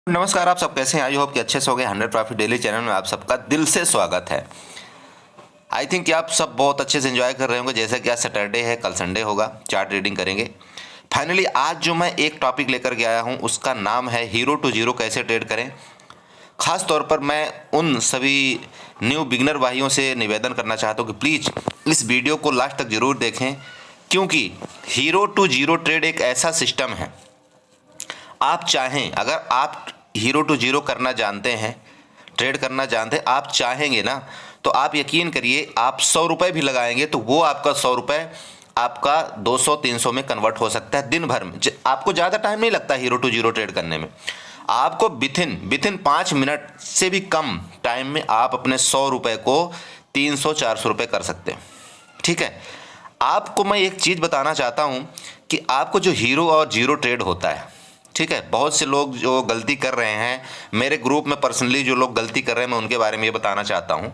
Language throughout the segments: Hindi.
नमस्कार, आप सब कैसे हैं? आई होप कि अच्छे से हो गए। 100 प्रॉफिट डेली चैनल में आप सबका दिल से स्वागत है। आई थिंक कि आप सब बहुत अच्छे से एंजॉय कर रहे होंगे। जैसे कि आज सैटरडे है, कल संडे होगा, चार्ट रीडिंग करेंगे। फाइनली आज जो मैं एक टॉपिक लेकर के आया हूं उसका नाम है हीरो टू जीरो कैसे ट्रेड करें। खास तौर पर मैं उन सभी न्यू बिगनर भाइयों से निवेदन करना चाहता हूं कि प्लीज़ इस वीडियो को लास्ट तक ज़रूर देखें, क्योंकि हीरो टू जीरो ट्रेड एक ऐसा सिस्टम है। आप चाहें, अगर आप हीरो टू जीरो करना जानते हैं, ट्रेड करना जानते हैं, आप चाहेंगे ना, तो आप यकीन करिए, आप 100 रुपये भी लगाएंगे तो वो आपका 100 रुपये आपका 200-300 में कन्वर्ट हो सकता है दिन भर में। आपको ज़्यादा टाइम नहीं लगता हीरो टू जीरो ट्रेड करने में। आपको विथिन 5 मिनट से भी कम टाइम में आप अपने 100 रुपये को 300-400 रुपये कर सकते हैं। ठीक है, आपको मैं एक चीज़ बताना चाहता हूँ कि आपको जो हीरो और जीरो ट्रेड होता है, ठीक है, बहुत से लोग जो गलती कर रहे हैं, मेरे ग्रुप में पर्सनली जो लोग गलती कर रहे हैं, मैं उनके बारे में ये बताना चाहता हूँ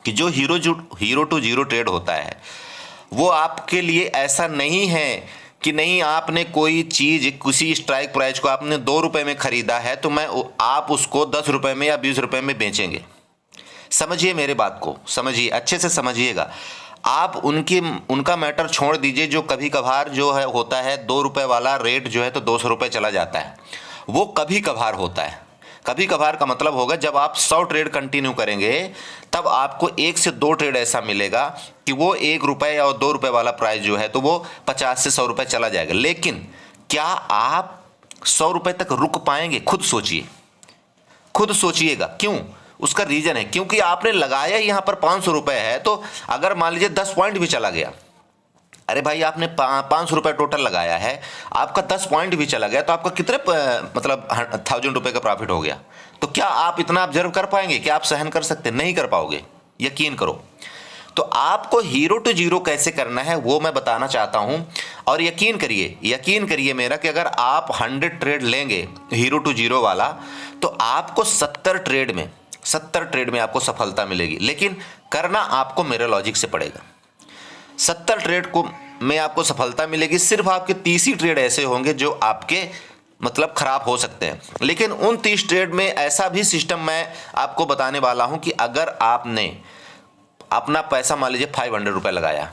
कि जो हीरो टू जीरो ट्रेड होता है वो आपके लिए ऐसा नहीं है कि नहीं, आपने कोई चीज़ किसी स्ट्राइक प्राइस को आपने 2 रुपये में ख़रीदा है तो आप उसको 10 रुपये में या 20 रुपये में बेचेंगे। समझिए मेरे बात को, समझिए, अच्छे से समझिएगा। आप उनका मैटर छोड़ दीजिए। जो कभी कभार जो है होता है 2 रुपये वाला रेट जो है तो 200 रुपये चला जाता है, वो कभी कभार होता है। कभी कभार का मतलब होगा जब आप 100 ट्रेड कंटिन्यू करेंगे तब आपको 1 से 2 ट्रेड ऐसा मिलेगा कि वो 1 रुपये और 2 रुपये वाला प्राइस जो है तो वो 50 से 100 रुपये चला जाएगा। लेकिन क्या आप 100 रुपये तक रुक पाएंगे? खुद सोचिए, खुद सोचिएगा। क्यों? उसका रीजन है क्योंकि आपने लगाया यहां पर 500 रुपए है, तो अगर मान लीजिए 10 पॉइंट भी चला गया, अरे भाई आपने 500 रुपए टोटल लगाया है, आपका 10 पॉइंट भी चला गया तो आपका कितने मतलब 1000 रुपए का प्रॉफिट हो गया। तो क्या आप इतना ऑब्जर्व कर पाएंगे? क्या आप सहन कर सकते? नहीं कर पाओगे, यकीन करो। तो आपको हीरो टू जीरो कैसे करना है वो मैं बताना चाहता हूं। और यकीन करिए मेरा कि अगर आप 100 ट्रेड लेंगे हीरो टू जीरो वाला तो आपको 70 ट्रेड में आपको सफलता मिलेगी। लेकिन करना आपको मेरे लॉजिक से पड़ेगा। 70 ट्रेड को में आपको सफलता मिलेगी, सिर्फ आपके 30 ही ट्रेड ऐसे होंगे जो आपके मतलब खराब हो सकते हैं। लेकिन उन 30 ट्रेड में ऐसा भी सिस्टम मैं आपको बताने वाला हूं कि अगर आपने अपना पैसा मान लीजिए 500 रुपये लगाया,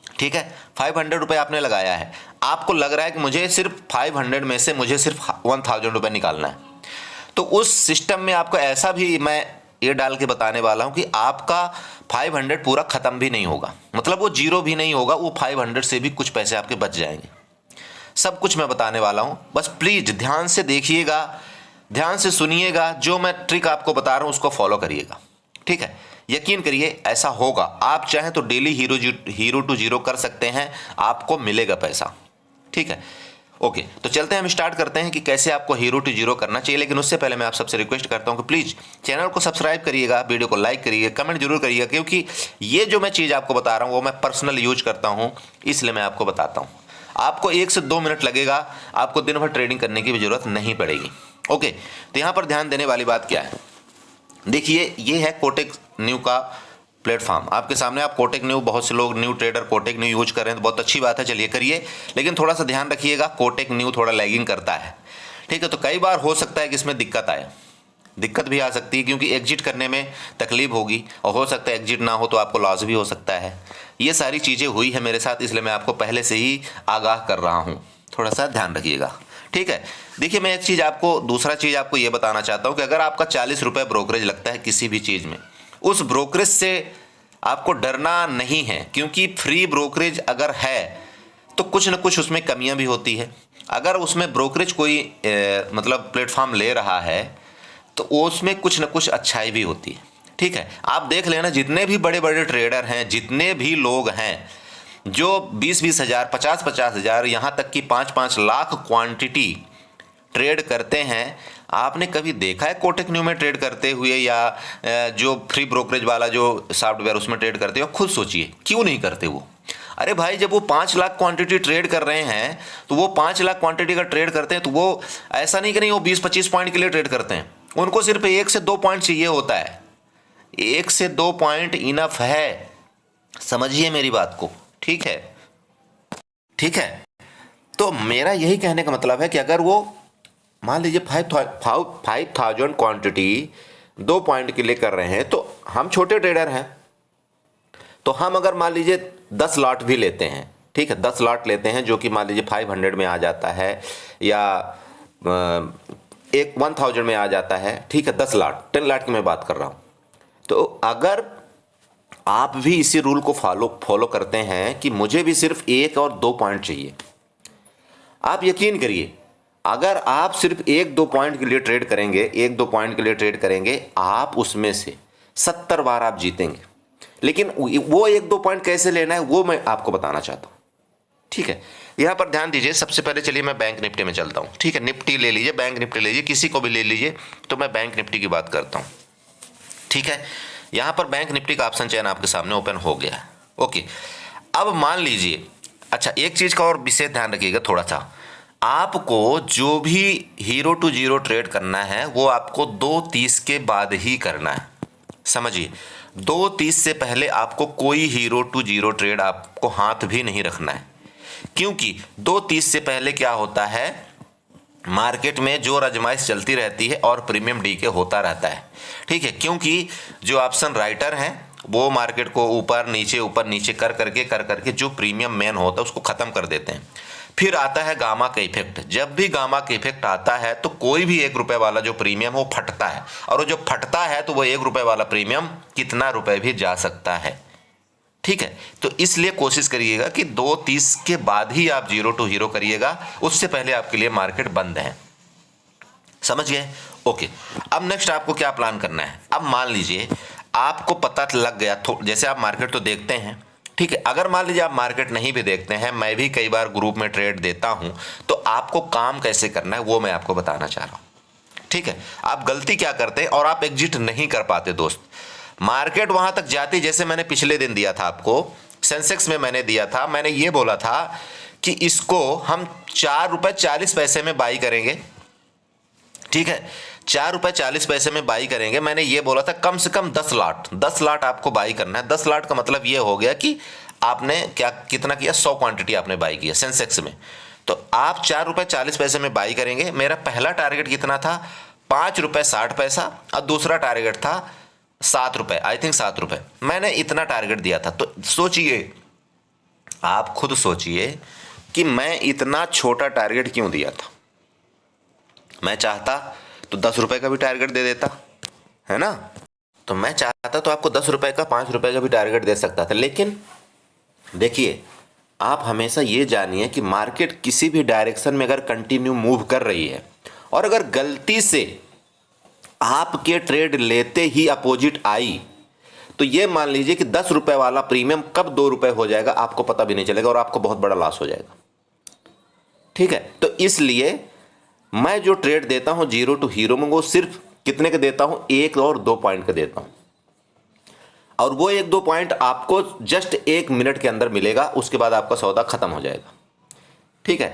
ठीक है, 500 रुपये आपने लगाया है, आपको लग रहा है कि मुझे सिर्फ 500 में से मुझे सिर्फ 1000 रुपये निकालना है, तो उस सिस्टम में आपको ऐसा भी मैं ये डाल के बताने वाला हूं कि आपका 500 पूरा खत्म भी नहीं होगा, मतलब वो जीरो भी नहीं होगा, वो 500 से भी कुछ पैसे आपके बच जाएंगे। सब कुछ मैं बताने वाला हूं, बस प्लीज ध्यान से देखिएगा, ध्यान से सुनिएगा। जो मैं ट्रिक आपको बता रहा हूं उसको फॉलो करिएगा, ठीक है। यकीन करिए ऐसा होगा। आप चाहें तो डेली हीरो टू जीरो कर सकते हैं, आपको मिलेगा पैसा, ठीक है। ओके, तो चलते हैं, हम स्टार्ट करते हैं कि कैसे आपको हीरो टू जीरो करना चाहिए। लेकिन उससे पहले मैं आप सबसे रिक्वेस्ट करता हूं कि प्लीज़ चैनल को सब्सक्राइब करिएगा, वीडियो को लाइक करिएगा, कमेंट जरूर करिएगा, क्योंकि ये जो मैं चीज़ आपको बता रहा हूं वो मैं पर्सनल यूज करता हूं, इसलिए मैं आपको बताता हूं। आपको 1 से 2 मिनट लगेगा, आपको दिन भर ट्रेडिंग करने की भी जरूरत नहीं पड़ेगी। ओके, तो यहाँ पर ध्यान देने वाली बात क्या है, देखिए ये है कोटेक न्यू का प्लेटफॉर्म आपके सामने। आप कोटेक न्यू, बहुत से लोग new trader Kotak new use कर रहे हैं तो बहुत अच्छी बात है, चलिए करिए। लेकिन थोड़ा सा ध्यान रखिएगा, कोटेक न्यू थोड़ा लैगिंग करता है, ठीक है। तो कई बार हो सकता है कि इसमें दिक्कत आए, दिक्कत भी आ सकती है क्योंकि एग्जिट करने में तकलीफ होगी, और हो सकता है एग्जिट ना हो तो आपको लॉस भी हो सकता है। ये सारी चीज़ें हुई है मेरे साथ, इसलिए मैं आपको पहले से ही आगाह कर रहा हूँ, थोड़ा सा ध्यान रखिएगा, ठीक है। देखिए मैं एक चीज़ आपको, दूसरा चीज़ आपको ये बताना चाहता हूँ कि अगर आपका 40 रुपये ब्रोकरेज लगता है किसी भी चीज़ में, उस ब्रोकरेज से आपको डरना नहीं है, क्योंकि फ्री ब्रोकरेज अगर है तो कुछ न कुछ उसमें कमियां भी होती है। अगर उसमें ब्रोकरेज कोई मतलब प्लेटफॉर्म ले रहा है तो उसमें कुछ न कुछ अच्छाई भी होती है, ठीक है। आप देख लेना, जितने भी बड़े बड़े ट्रेडर हैं, जितने भी लोग हैं जो 20-20 हज़ार, 50-50 हज़ार, यहाँ तक कि 5-5 लाख क्वांटिटी ट्रेड करते हैं, आपने कभी देखा है कोटेक न्यू में ट्रेड करते हुए, या जो फ्री ब्रोकरेज वाला जो सॉफ्टवेयर उसमें ट्रेड करते हो? खुद सोचिए क्यों नहीं करते वो। अरे भाई, जब वो 5 लाख क्वांटिटी ट्रेड कर रहे हैं तो वो 5 लाख क्वांटिटी का ट्रेड करते हैं तो वो ऐसा नहीं कि नहीं वो 20-25 पॉइंट के लिए ट्रेड करते हैं, उनको सिर्फ 1 से 2 पॉइंट चाहिए होता है। 1 से 2 पॉइंट इनफ है, समझिए मेरी बात को, ठीक है, ठीक है। तो मेरा यही कहने का मतलब है कि अगर वो मान लीजिए 5,000 क्वांटिटी 2 पॉइंट के लिए कर रहे हैं, तो हम छोटे ट्रेडर हैं, तो हम अगर मान लीजिए 10 लॉट भी लेते हैं, ठीक है, 10 लॉट लेते हैं जो कि मान लीजिए 500 में आ जाता है या 1000 में आ जाता है, ठीक है, 10 लॉट 10 लॉट की मैं बात कर रहा हूँ। तो अगर आप भी इसी रूल को फॉलो करते हैं कि मुझे भी सिर्फ 1 और 2 पॉइंट चाहिए, आप यकीन करिए अगर आप सिर्फ 1-2 पॉइंट के लिए ट्रेड करेंगे, 1-2 पॉइंट के लिए ट्रेड करेंगे, आप उसमें से 70 बार आप जीतेंगे। लेकिन वो 1-2 पॉइंट कैसे लेना है वो मैं आपको बताना चाहता हूं, ठीक है। यहां पर ध्यान दीजिए, सबसे पहले चलिए मैं बैंक निफ्टी में चलता हूं, ठीक है। निफ्टी ले लीजिए, बैंक निफ्टी ले लीजिए, किसी को भी ले लीजिए, तो मैं बैंक निफ्टी की बात करता हूं, ठीक है। यहां पर बैंक निफ्टी का ऑप्शन चयन आपके सामने ओपन हो गया है, ओके। अब मान लीजिए, अच्छा एक चीज का और विशेष ध्यान रखिएगा थोड़ा सा, आपको जो भी हीरो टू जीरो ट्रेड करना है वो आपको 2:30 के बाद ही करना है, समझिए। 2:30 से पहले आपको कोई हीरो टू जीरो ट्रेड आपको हाथ भी नहीं रखना है, क्योंकि 2:30 से पहले क्या होता है, मार्केट में जो आजमाइश चलती रहती है और प्रीमियम डी के होता रहता है, ठीक है। क्योंकि जो ऑप्शन राइटर हैं वो मार्केट को ऊपर नीचे कर करके जो प्रीमियम मेन होता है उसको खत्म कर देते हैं। फिर आता है गामा का इफेक्ट। जब भी गामा का इफेक्ट आता है तो कोई भी 1 रुपए वाला जो प्रीमियम वो फटता है, और वो जो फटता है तो वो 1 रुपए वाला प्रीमियम कितना रुपए भी जा सकता है, ठीक है। तो इसलिए कोशिश करिएगा कि 2:30 के बाद ही आप जीरो टू हीरो करिएगा, उससे पहले आपके लिए मार्केट बंद है, समझ गए, ओके। अब नेक्स्ट आपको क्या प्लान करना है। अब मान लीजिए आपको पता लग गया, जैसे आप मार्केट तो देखते हैं, ठीक है। अगर मान लीजिए आप मार्केट नहीं भी देखते हैं, मैं भी कई बार ग्रुप में ट्रेड देता हूं, तो आपको काम कैसे करना है वो मैं आपको बताना चाह रहा हूं, ठीक है। आप गलती क्या करते हैं और आप एग्जिट नहीं कर पाते दोस्त। मार्केट वहां तक जाती, जैसे मैंने पिछले दिन दिया था आपको, सेंसेक्स में मैंने दिया था, मैंने ये बोला था कि इसको हम 4 रुपए 40 पैसे में बाई करेंगे, ठीक है, 4 रुपए 40 पैसे में बाई करेंगे। मैंने ये बोला था कम से कम 10 लाट आपको बाई करना है। 10 लाट का मतलब ये हो गया कि आपने कितना किया, 100 क्वांटिटी आपने बाई किया सेंसेक्स में, तो आप 4 रुपए 40 पैसे में बाई करेंगे। मेरा पहला टारगेट कितना था, 5 रुपए 60 पैसा, और दूसरा टारगेट था 7 रुपए, आई थिंक 7 रुपए, मैंने इतना टारगेट दिया था। तो सोचिए, आप खुद सोचिए कि मैं इतना छोटा टारगेट क्यों दिया था। मैं चाहता तो 10 रुपए का भी टारगेट दे देता, है ना। तो मैं चाहता तो आपको 10 रुपए का, 5 रुपए का भी टारगेट दे सकता था। लेकिन देखिए, आप हमेशा ये जानिए कि मार्केट किसी भी डायरेक्शन में अगर कंटिन्यू मूव कर रही है, और अगर गलती से आपके ट्रेड लेते ही अपोजिट आई, तो ये मान लीजिए कि 10 रुपए वाला प्रीमियम कब 2 रुपए हो जाएगा आपको पता भी नहीं चलेगा, और आपको बहुत बड़ा लॉस हो जाएगा, ठीक है। तो इसलिए मैं जो ट्रेड देता हूं जीरो टू हीरो में, वो सिर्फ कितने का देता हूं, 1 और 2 पॉइंट का देता हूं, और वो 1-2 पॉइंट आपको जस्ट 1 मिनट के अंदर मिलेगा, उसके बाद आपका सौदा खत्म हो जाएगा, ठीक है।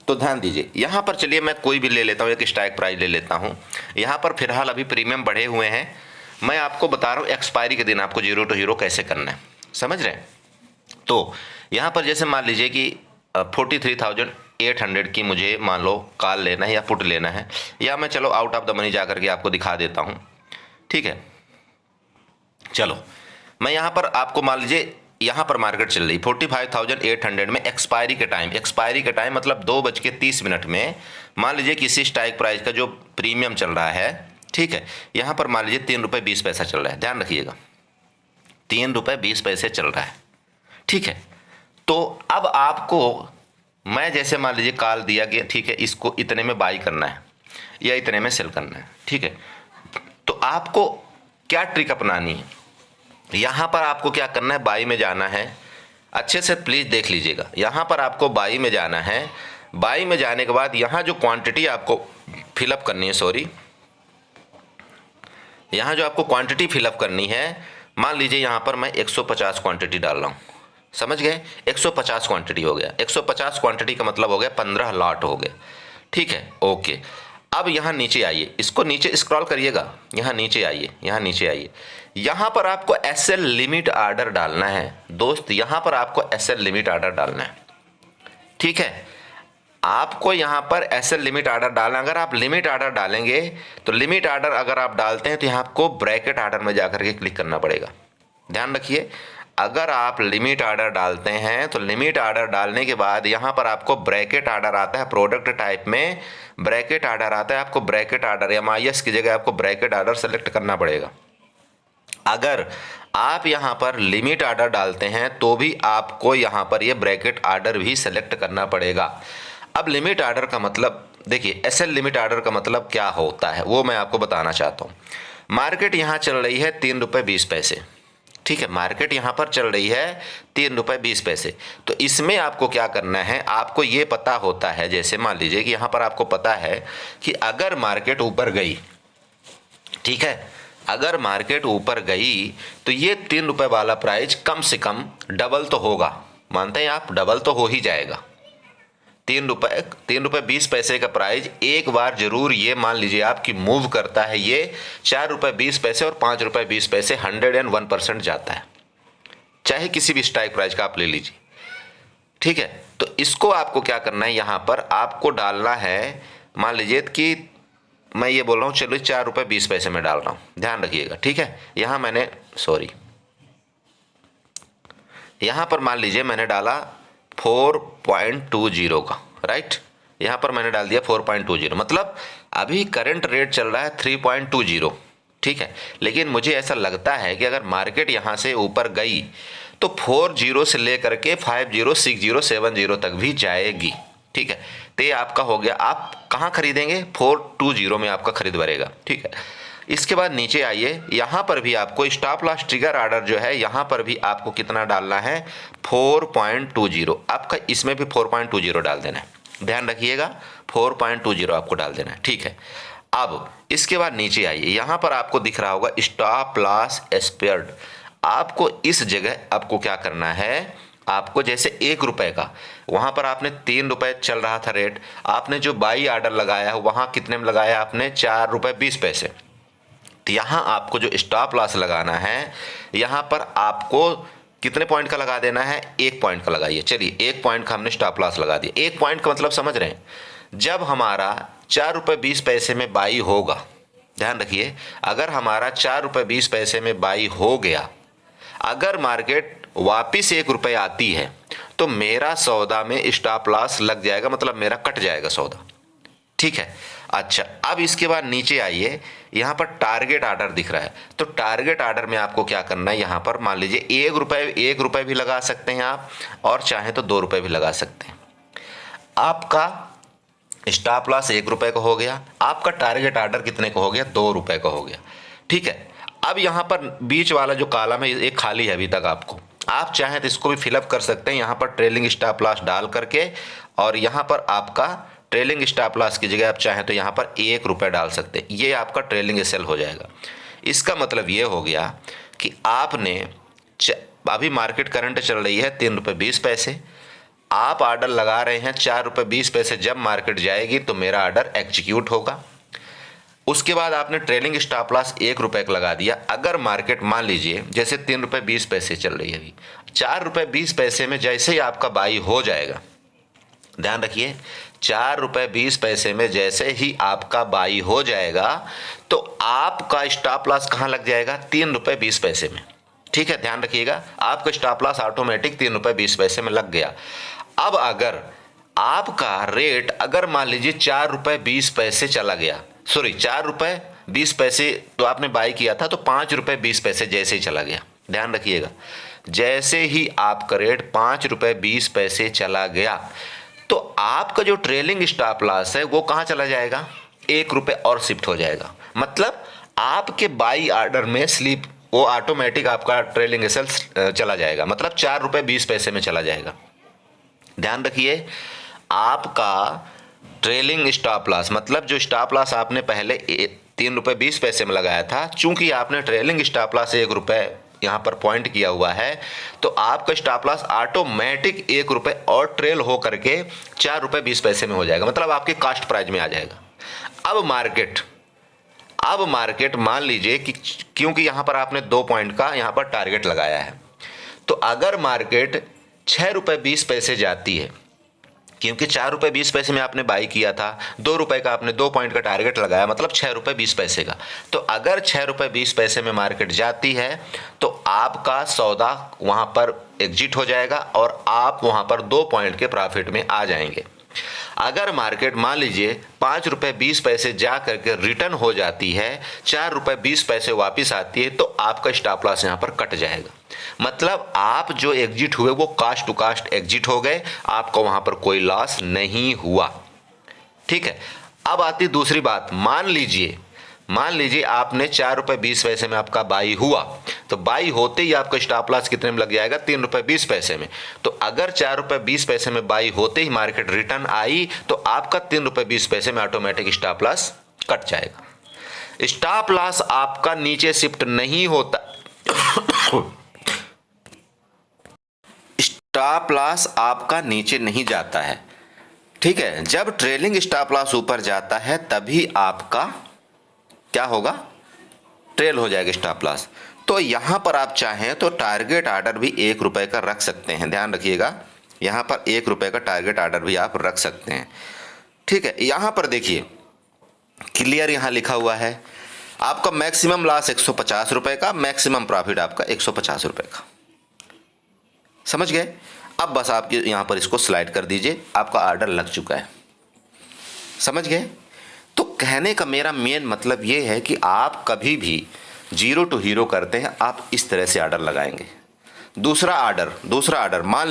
तो ध्यान दीजिए, यहां पर चलिए मैं कोई भी ले लेता हूं, एक स्ट्राइक प्राइस ले लेता हूं। यहां पर फिलहाल अभी प्रीमियम बढ़े हुए हैं, मैं आपको बता रहा हूं एक्सपायरी के दिन आपको जीरो टू हीरो कैसे करना है, समझ रहे हैं। तो यहां पर जैसे मान लीजिए कि 43,800 की मुझे मान लो कॉल लेना है या पुट लेना है, या मैं चलो आउट ऑफ द मनी जा करके आपको दिखा देता हूं, ठीक है। चलो मैं यहां पर आपको मान लीजिए, यहां पर मार्केट चल रही 45,800 में एक्सपायरी के टाइम मतलब 2:30 में, मान लीजिए किसी स्ट्राइक प्राइस का जो प्रीमियम चल रहा है, ठीक है, यहां पर मान लीजिए 3 रुपये 20 पैसा चल रहा है, ध्यान रखिएगा 3 रुपये 20 पैसे चल रहा है, ठीक है। तो अब आपको मैं जैसे मान लीजिए कॉल दिया कि ठीक है इसको इतने में बाई करना है या इतने में सेल करना है, ठीक है। तो आपको क्या ट्रिक अपनानी है, यहां पर आपको क्या करना है, बाई में जाना है, अच्छे से प्लीज देख लीजिएगा, यहां पर आपको बाई में जाना है। बाई में जाने के बाद यहां जो क्वांटिटी आपको फिलअप करनी है, सॉरी, यहां जो आपको क्वांटिटी फिलअप करनी है, मान लीजिए यहां पर मैं 150 क्वांटिटी डाल रहा हूं, समझ गए, 150 क्वांटिटी हो गया, 150 क्वांटिटी का मतलब हो गया 15 लॉट हो गए, ठीक है, ओके। अब यहाँ नीचे आइए, इसको नीचे स्क्रॉल करिएगा, यहाँ नीचे आइए, यहाँ पर आपको एसएल लिमिट ऑर्डर डालना है दोस्त, यहाँ पर आपको एसएल लिमिट ऑर्डर डालना है, ठीक है। आपको यहाँ पर एसएल लिमिट ऑर्डर डालना। अगर आप लिमिट ऑर्डर डालेंगे तो लिमिट ऑर्डर अगर आप डालते हैं तो यहाँ आपको ब्रैकेट ऑर्डर में जाकर के क्लिक करना पड़ेगा। ध्यान रखिए, अगर आप लिमिट ऑर्डर डालते हैं तो लिमिट ऑर्डर डालने के बाद यहाँ पर आपको ब्रैकेट ऑर्डर आता है, प्रोडक्ट टाइप में ब्रैकेट ऑर्डर आता है। आपको ब्रैकेट ऑर्डर MIS की जगह आपको ब्रैकेट ऑर्डर सेलेक्ट करना पड़ेगा। अगर आप यहाँ पर लिमिट ऑर्डर डालते हैं तो भी आपको यहाँ पर ये ब्रैकेट ऑर्डर भी सेलेक्ट करना पड़ेगा। अब लिमिट ऑर्डर का मतलब देखिए, एसएल लिमिट ऑर्डर का मतलब क्या होता है वो मैं आपको बताना चाहता हूँ। मार्केट यहाँ चल रही है 3 रुपये 20 पैसे, ठीक है, मार्केट यहाँ पर चल रही है 3 रुपये 20 पैसे। तो इसमें आपको क्या करना है, आपको ये पता होता है, जैसे मान लीजिए कि यहाँ पर आपको पता है कि अगर मार्केट ऊपर गई, ठीक है, अगर मार्केट ऊपर गई तो ये 3 रुपये वाला प्राइस कम से कम डबल तो होगा। मानते हैं आप, डबल तो हो ही जाएगा। 3 रुपये 20 पैसे का प्राइस एक बार जरूर ये मान लीजिए आपकी मूव करता है। ये 4 रुपये 20 पैसे और 5 रुपये 20 पैसे 101% जाता है, चाहे किसी भी स्ट्राइक प्राइस का आप ले लीजिए, ठीक है। तो इसको आपको क्या करना है, यहाँ पर आपको डालना है, मान लीजिए कि मैं ये बोल रहा हूँ, चलो 4 रुपये 20 पैसे में डाल रहा हूँ, ध्यान रखिएगा, ठीक है। यहाँ मैंने यहाँ पर मान लीजिए मैंने डाला 4.20 का, राइट, यहाँ पर मैंने डाल दिया 4.20, मतलब अभी करंट रेट चल रहा है 3.20, ठीक है। लेकिन मुझे ऐसा लगता है कि अगर मार्केट यहाँ से ऊपर गई तो 40 से लेकर के 50, 60, 70 तक भी जाएगी, ठीक है। तो ये आपका हो गया। आप कहाँ खरीदेंगे, 420 में आपका खरीद बढ़ेगा, ठीक है। इसके बाद नीचे आइए, यहाँ पर भी आपको स्टॉप लॉस ट्रिगर ऑर्डर जो है, यहाँ पर भी आपको कितना डालना है, 4.20। आपका इसमें भी 4.20 डाल देना है, ध्यान रखिएगा, 4.20 आपको डाल देना है, ठीक है। अब इसके बाद नीचे आइए, यहाँ पर आपको दिख रहा होगा स्टॉप लॉस एक्सपायर्ड। आपको इस जगह आपको क्या करना है, आपको जैसे 1 रुपये का, वहाँ पर आपने 3 रुपये चल रहा था रेट, आपने जो बाई ऑर्डर लगाया है वहाँ कितने में लगाया आपने, 4 रुपये 20 पैसे। तो यहाँ आपको जो स्टॉप लॉस लगाना है, यहाँ पर आपको कितने पॉइंट का लगा देना है, 1 पॉइंट का लगाइए। चलिए 1 पॉइंट का हमने स्टॉप लॉस लगा दिया। 1 पॉइंट का मतलब समझ रहे हैं, जब हमारा 4 रुपये 20 पैसे में बाई होगा, ध्यान रखिए, अगर हमारा 4 रुपये 20 पैसे में बाई हो गया, अगर मार्केट वापिस 1 रुपये आती है तो मेरा सौदा में स्टॉप लॉस लग जाएगा, मतलब मेरा कट जाएगा सौदा, ठीक है। अच्छा, अब इसके बाद नीचे आइए, यहाँ पर टारगेट ऑर्डर दिख रहा है, तो टारगेट ऑर्डर में आपको क्या करना है, यहाँ पर मान लीजिए 1 रुपये भी लगा सकते हैं आप, और चाहे तो 2 रुपये भी लगा सकते हैं। आपका स्टॉप लॉस 1 रुपये का हो गया, आपका टारगेट ऑर्डर कितने का हो गया, 2 रुपये का हो गया, ठीक है। अब यहाँ पर बीच वाला जो कॉलम है एक खाली है अभी तक, आपको आप चाहें तो इसको भी फिलअप कर सकते हैं, यहाँ पर ट्रेलिंग स्टॉप लॉस डाल करके, और यहाँ पर आपका ट्रेलिंग स्टॉप लॉस की जगह आप चाहें तो यहाँ पर 1 रुपये डाल सकते हैं, ये आपका ट्रेलिंग सेल हो जाएगा। इसका मतलब ये हो गया कि आपने अभी मार्केट करंट चल रही है 3 रुपये 20 पैसे, आप ऑर्डर लगा रहे हैं 4 रुपये 20 पैसे, जब मार्केट जाएगी तो मेरा ऑर्डर एग्जीक्यूट होगा। उसके बाद आपने ट्रेलिंग स्टॉप लॉस 1 रुपये का लगा दिया। अगर मार्केट मान लीजिए जैसे 3 रुपये 20 पैसे चल रही है अभी, 4 रुपये 20 पैसे में जैसे ही आपका बाई हो जाएगा, ध्यान रखिए, 4 रुपये 20 पैसे में जैसे ही आपका बाई हो जाएगा तो आपका स्टॉप लॉस कहाँ लग जाएगा, 3 रुपये 20 पैसे में, ठीक है। ध्यान रखिएगा, आपका स्टॉप लॉस ऑटोमेटिक 3 रुपये 20 पैसे में लग गया। अब अगर आपका रेट अगर मान लीजिए 4 रुपये 20 पैसे चला गया, सॉरी 4 रुपये 20 पैसे तो आपने बाई किया था, तो 5 रुपये 20 पैसे जैसे ही चला गया, ध्यान रखिएगा, जैसे ही आपका रेट 5 रुपये 20 पैसे चला गया तो आपका जो ट्रेलिंग स्टॉप लॉस है वो कहाँ चला जाएगा, 1 रुपये और शिफ्ट हो जाएगा। मतलब आपके बाई ऑर्डर में स्लिप वो ऑटोमेटिक आपका ट्रेलिंग सेल चला जाएगा, मतलब 4 रुपये 20 पैसे में चला जाएगा। ध्यान रखिए, आपका ट्रेलिंग स्टॉप लॉस मतलब जो स्टॉप लॉस आपने पहले 3 रुपये 20 पैसे में लगाया था, चूंकि आपने ट्रेलिंग स्टॉप लॉस 1 रुपये यहाँ पर पॉइंट किया हुआ है, तो आपका स्टॉप लॉस ऑटोमेटिक 1 रुपये और ट्रेल हो करके 4 रुपये 20 पैसे में हो जाएगा, मतलब आपके कास्ट प्राइस में आ जाएगा। अब मार्केट मान लीजिए कि क्योंकि यहाँ पर आपने 2 पॉइंट का यहाँ पर टारगेट लगाया है, तो अगर मार्केट 6 रुपये 20 पैसे जाती है क्योंकि 4 रुपये 20 पैसे में आपने बाई किया था, 2 रुपये का आपने 2 पॉइंट का टारगेट लगाया, मतलब 6 रुपये 20 पैसे का। तो अगर 6 रुपये 20 पैसे में मार्केट जाती है तो आपका सौदा वहाँ पर एग्जिट हो जाएगा और आप वहाँ पर 2 पॉइंट के प्रॉफिट में आ जाएंगे। अगर मार्केट मान लीजिए 5 रुपये 20 पैसे जा करके रिटर्न हो जाती है, 4 रुपये 20 पैसे वापिस आती है, तो आपका स्टॉप लॉस यहाँ पर कट जाएगा। मतलब आप जो एग्जिट हुए वो कास्ट टू कास्ट एग्जिट हो गए, आपको वहां पर कोई लॉस नहीं हुआ। ठीक है, अब आती दूसरी बात। मान लीजिए आपने 4 रुपये 20 पैसे में आपका बाई हुआ, तो बाई होते ही आपका स्टॉप लॉस कितने में लग जाएगा? 3 रुपये 20 पैसे में। तो अगर 4 रुपये 20 पैसे में बाई होते ही मार्केट रिटर्न आई तो आपका 3 रुपये 20 पैसे में ऑटोमेटिक स्टॉप लॉस कट जाएगा। स्टॉप लॉस आपका नीचे शिफ्ट नहीं होता स्टॉप लॉस आपका नीचे नहीं जाता है। ठीक है, जब ट्रेलिंग स्टॉप लॉस ऊपर जाता है तभी आपका क्या होगा? ट्रेल हो जाएगा स्टॉप लॉस। तो यहां पर आप चाहें तो टारगेट ऑर्डर भी 1 रुपए का रख सकते हैं, ध्यान रखिएगा। यहां पर 1 रुपए का टारगेट ऑर्डर भी आप रख सकते हैं। ठीक है, यहां पर देखिए क्लियर यहां लिखा हुआ है आपका मैक्सिमम लॉस 150 रुपए का, मैक्सिमम प्रॉफिट आपका 150 रुपए का। समझ गए? अब बस आप यहां पर इसको स्लाइड कर दीजिए, आपका ऑर्डर लग चुका है। समझ गए? तो कहने का मेरा मेन मतलब ये है कि आप कभी भी जीरो टू हीरो करते हैं, आप इस तरह से ऑर्डर लगाएंगे। दूसरा ऑर्डर मान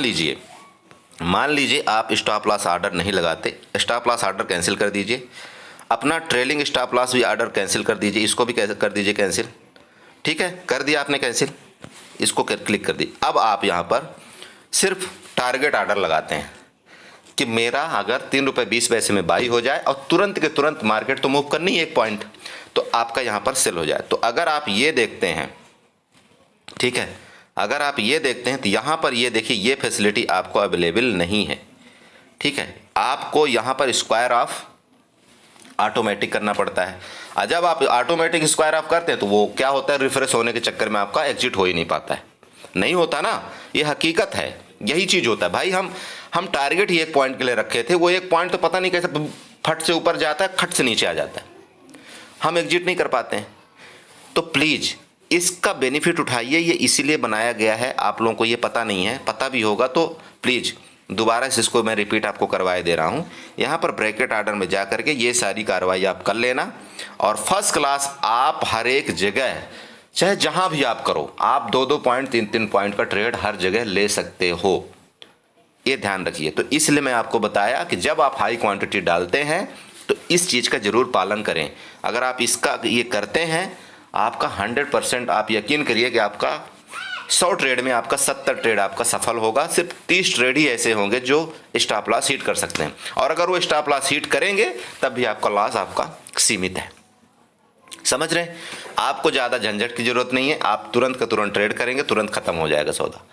लीजिए आप स्टॉप लॉस ऑर्डर नहीं लगाते, स्टॉप लॉस ऑर्डर कैंसिल कर दीजिए, अपना ट्रेलिंग स्टॉप लॉस भी ऑर्डर कैंसिल कर दीजिए, इसको भी कर दीजिए कैंसिल। ठीक है, कर दिया आपने कैंसिल, इसको क्लिक कर दी। अब आप यहाँ पर सिर्फ टारगेट ऑर्डर लगाते हैं कि मेरा अगर 3 रुपये 20 पैसे में बाई हो जाए और तुरंत के तुरंत मार्केट तो मूव करनी है 1 पॉइंट, तो आपका यहाँ पर सेल हो जाए। तो अगर आप ये देखते हैं, ठीक है, अगर आप ये देखते हैं तो यहाँ पर ये देखिए ये फैसिलिटी आपको अवेलेबल नहीं है। ठीक है, आपको यहाँ पर स्क्वायर ऑफ ऑटोमेटिक करना पड़ता है, और जब आप ऑटोमेटिक स्क्वायर ऑफ करते हैं तो वो क्या होता है? रिफ्रेश होने के चक्कर में आपका एग्जिट हो ही नहीं पाता है। नहीं होता ना, ये हकीकत है, यही चीज होता है भाई। हम टारगेट ही 1 पॉइंट के लिए रखे थे, वो 1 पॉइंट तो पता नहीं कैसे फट से ऊपर जाता है, खट से नीचे आ जाता है, हम एग्जिट नहीं कर पाते हैं। तो प्लीज इसका बेनिफिट उठाइए, ये इसीलिए बनाया गया है। आप लोगों को ये पता नहीं है, पता भी होगा तो प्लीज दोबारा से इसको मैं रिपीट आपको करवाए दे रहा हूँ। यहाँ पर ब्रैकेट ऑर्डर में जा करके ये सारी कार्रवाई आप कर लेना, और फर्स्ट क्लास आप हर एक जगह चाहे जहां भी आप करो, आप 2-2 पॉइंट 3-3 पॉइंट का ट्रेड हर जगह ले सकते हो, ये ध्यान रखिए। तो इसलिए मैं आपको बताया कि जब आप हाई क्वांटिटी डालते हैं तो इस चीज़ का जरूर पालन करें। अगर आप इसका ये करते हैं, आपका 100% आप यकीन करिए कि आपका 100 ट्रेड में आपका 70 ट्रेड आपका सफल होगा। सिर्फ 30 ट्रेड ही ऐसे होंगे जो स्टॉप लॉस हिट कर सकते हैं, और अगर वो स्टॉप लॉस हिट करेंगे तब भी आपका लॉस आपका सीमित है। समझ रहे हैं? आपको ज़्यादा झंझट की जरूरत नहीं है, आप तुरंत का तुरंत ट्रेड करेंगे, तुरंत खत्म हो जाएगा सौदा।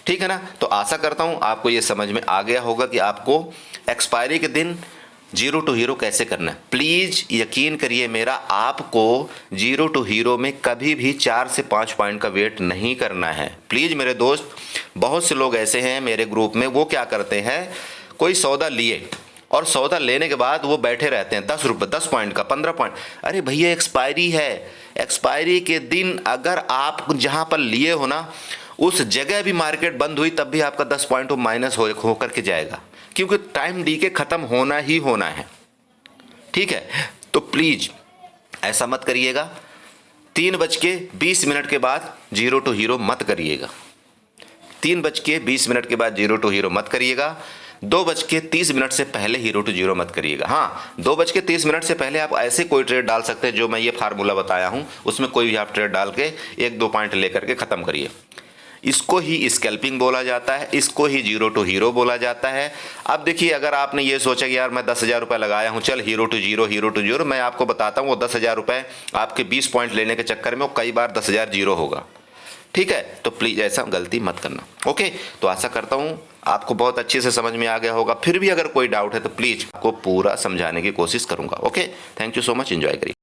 ठीक है ना? तो आशा करता हूं आपको ये समझ में आ गया होगा कि आपको एक्सपायरी के दिन जीरो टू हीरो कैसे करना है। प्लीज यकीन करिए मेरा, आपको जीरो टू हीरो में कभी भी 4 से 5 पॉइंट का वेट नहीं करना है। प्लीज मेरे दोस्त, बहुत से लोग ऐसे हैं मेरे ग्रुप में, वो क्या करते हैं, कोई सौदा लिए और सौदा लेने के बाद वो बैठे रहते हैं 10 रुपये 10 पॉइंट का 15 पॉइंट। अरे भैया एक्सपायरी है, एक्सपायरी के दिन अगर आप जहां पर लिए हो ना, उस जगह भी मार्केट बंद हुई तब भी आपका 10 पॉइंट माइनस हो करके जाएगा, क्योंकि टाइम डी के खत्म होना ही होना है। ठीक है, तो प्लीज ऐसा मत करिएगा। 3:20 के बाद जीरो टू हीरो मत करिएगा। 3:20 के बाद जीरो टू हीरो मत करिएगा। 2:30 से पहले हीरो टू जीरो मत करिएगा। हाँ, 2:30 से पहले आप ऐसे कोई ट्रेड डाल सकते हैं जो मैं ये फार्मूला बताया हूं, उसमें कोई भी आप ट्रेड डाल के 1-2 पॉइंट लेकर के खत्म करिए। इसको ही स्कैल्पिंग बोला जाता है, इसको ही जीरो टू हीरो बोला जाता है। अब देखिए, अगर आपने ये सोचा कि यार मैं 10,000 रुपये लगाया हूं, चल हीरो टू जीरो, मैं आपको बताता हूं वो 10,000 रुपये आपके 20 पॉइंट लेने के चक्कर में वो कई बार 10,000 जीरो होगा। ठीक है, तो प्लीज ऐसा गलती मत करना। ओके, तो आशा करता हूं आपको बहुत अच्छे से समझ में आ गया होगा। फिर भी अगर कोई डाउट है तो प्लीज आपको पूरा समझाने की कोशिश करूंगा। Okay, thank you so much, enjoy करिए।